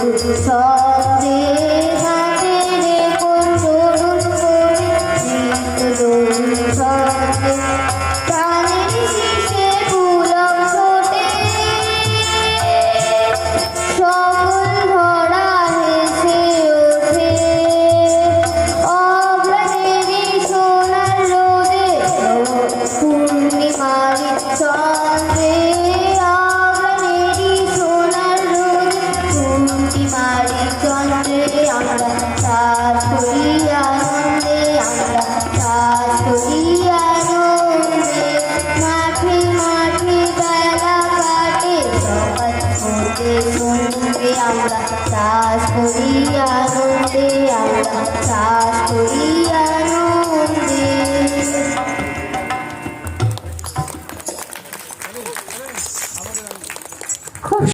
ছন্দে ঘাটে রে কোন তরুণ করে নিত্য দোল ছন্দে প্রাণের শীষে পুলক ছোটে সকল ধরা হেসে ওঠে অগ্রণেরই সোনার রোদে পূর্ণিমারি চন্দ্রে অগ্রণেরই সোনার রোদে পূর্ণিমারি চন্দ্রে আমরা সাজ করি আনন্দে আমরা সাজ করি আনন্দে মাঠে মাঠে বেলা কাটে জগৎ হতে শুনবে আমরা সাজ করি আনন্দে আমরা সাজ করি আনন্দে